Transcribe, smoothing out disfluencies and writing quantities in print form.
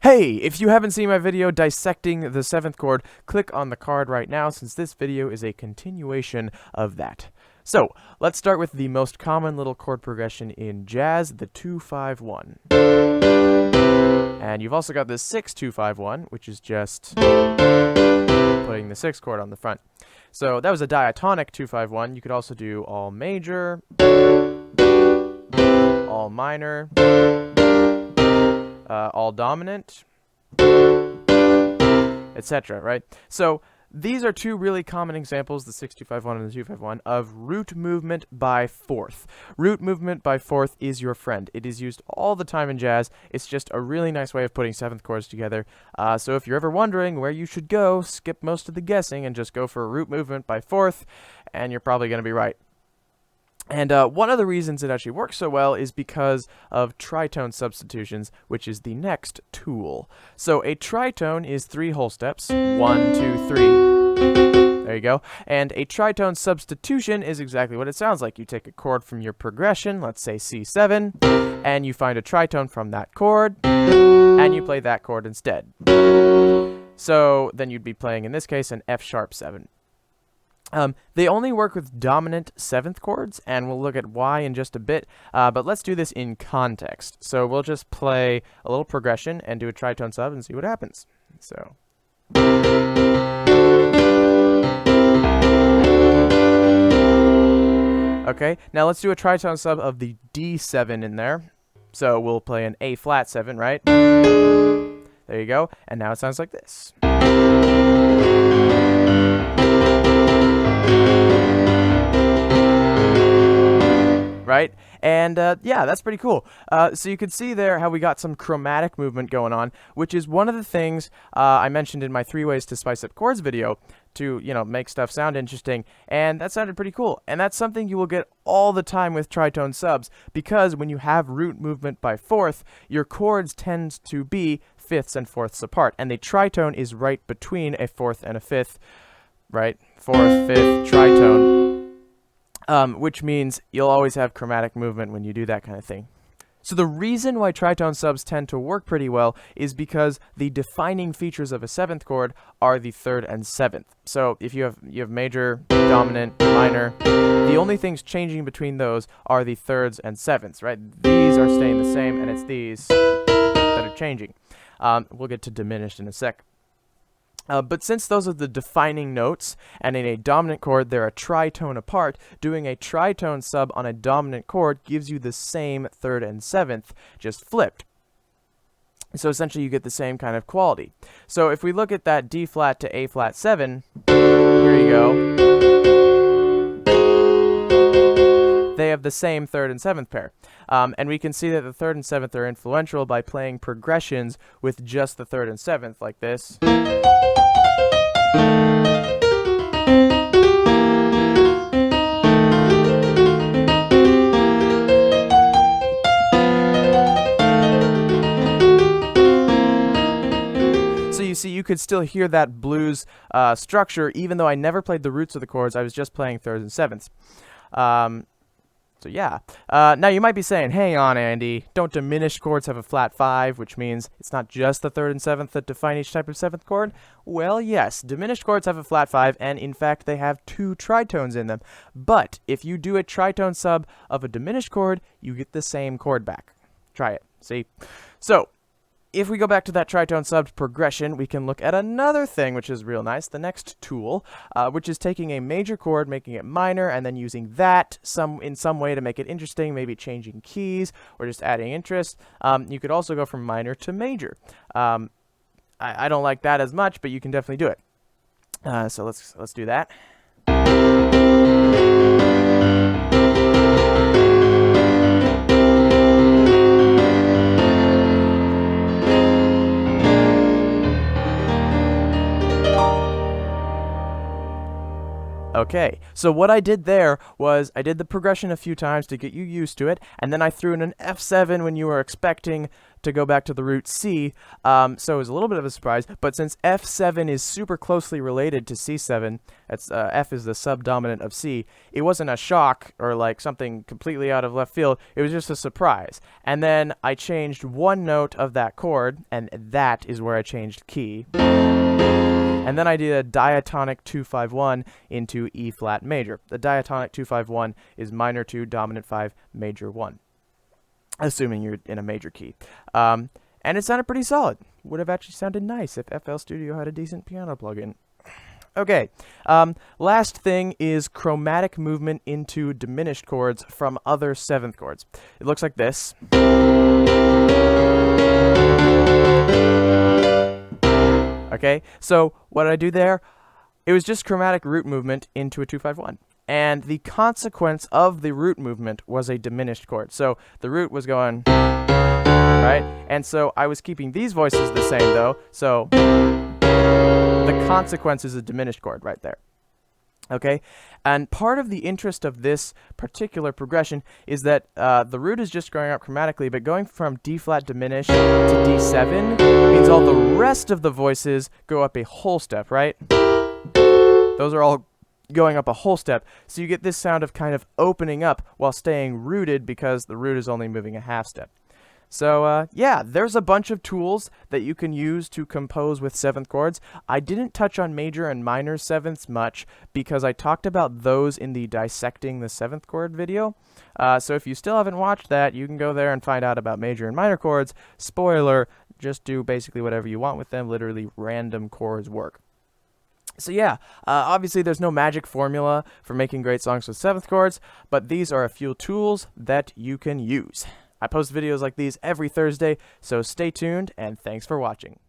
Hey, if you haven't seen my video dissecting the 7th chord, click on the card right now since this video is a continuation of that. So, let's start with the most common little chord progression in jazz, the 2-5-1. And you've also got the 6-2-5-1, which is just putting the 6th chord on the front. So that was a diatonic 2-5-1. You could also do all major, all minor, all dominant, etc., right? So these are two really common examples, the 6-2-5-1 and the 2-5-1, of root movement by fourth. Root movement by fourth is your friend. It is used all the time in jazz. It's just a really nice way of putting 7th chords together. So if you're ever wondering where you should go, skip most of the guessing and just go for a root movement by fourth, and you're probably going to be right. And one of the reasons it actually works so well is because of tritone substitutions, which is the next tool. So a tritone is 3 whole steps, 1, 2, 3. There you go. And a tritone substitution is exactly what it sounds like. You take a chord from your progression, let's say C7, and you find a tritone from that chord, and you play that chord instead. So then you'd be playing, in this case, an F-sharp 7. They only work with dominant 7th chords, and we'll look at why in just a bit, but let's do this in context. So we'll just play a little progression and do a tritone sub and see what happens. So. Okay, now let's do a tritone sub of the D7 in there. So we'll play an A flat 7, right? There you go, and now it sounds like this. Right? And yeah, that's pretty cool. So you can see there how we got some chromatic movement going on, which is one of the things I mentioned in my 3 ways to spice up chords video to, make stuff sound interesting, and that sounded pretty cool. And that's something you will get all the time with tritone subs, because when you have root movement by fourth, your chords tend to be fifths and fourths apart, and the tritone is right between a fourth and a fifth, right? Fourth, fifth, tritone. Which means you'll always have chromatic movement when you do that kind of thing. So the reason why tritone subs tend to work pretty well is because the defining features of a 7th chord are the 3rd and 7th. So if you have major, dominant, minor, the only things changing between those are the 3rds and 7ths, right? These are staying the same, and it's these that are changing. We'll get to diminished in a sec. But since those are the defining notes, and in a dominant chord they're a tritone apart, doing a tritone sub on a dominant chord gives you the same 3rd and 7th, just flipped. So essentially you get the same kind of quality. So if we look at that D flat to A flat 7, here you go. They have the same 3rd and 7th pair. And we can see that the 3rd and 7th are influential by playing progressions with just the 3rd and 7th, like this. So you see, you could still hear that blues structure, even though I never played the roots of the chords. I was just playing 3rds and 7ths. So yeah. Now you might be saying, hang on, Andy, don't diminished chords have a flat 5, which means it's not just the 3rd and 7th that define each type of 7th chord? Well, yes, diminished chords have a flat 5, and in fact they have 2 tritones in them. But if you do a tritone sub of a diminished chord, you get the same chord back. Try it, see? So, if we go back to that tritone sub progression, we can look at another thing which is real nice, the next tool, which is taking a major chord, making it minor, and then using that in some way to make it interesting, maybe changing keys or just adding interest. You could also go from minor to major. I don't like that as much, but you can definitely do it. So let's do that. Okay, so what I did there was I did the progression a few times to get you used to it, and then I threw in an F7 when you were expecting to go back to the root C, so it was a little bit of a surprise, but since F7 is super closely related to C7, that's, F is the subdominant of C, it wasn't a shock or like something completely out of left field, it was just a surprise. And then I changed one note of that chord, and that is where I changed key. And then I did a diatonic 2-5-1 into E flat major. The diatonic 2-5-1 is minor 2, dominant 5, major 1, assuming you're in a major key. And it sounded pretty solid. Would have actually sounded nice if FL Studio had a decent piano plugin. Okay, last thing is chromatic movement into diminished chords from other 7th chords. It looks like this. Okay, so what did I do there? It was just chromatic root movement into a 2-5-1. And the consequence of the root movement was a diminished chord. So the root was going, right? And so I was keeping these voices the same though. So the consequence is a diminished chord right there. Okay, and part of the interest of this particular progression is that the root is just going up chromatically, but going from D flat diminished to D7 means all the rest of the voices go up a whole step, right? Those are all going up a whole step, so you get this sound of kind of opening up while staying rooted because the root is only moving a half step. So, yeah, there's a bunch of tools that you can use to compose with 7th chords. I didn't touch on major and minor 7ths much because I talked about those in the Dissecting the 7th Chord video. So if you still haven't watched that, you can go there and find out about major and minor chords. Spoiler, just do basically whatever you want with them. Literally, random chords work. So yeah, obviously there's no magic formula for making great songs with 7th chords, but these are a few tools that you can use. I post videos like these every Thursday, so stay tuned, and thanks for watching.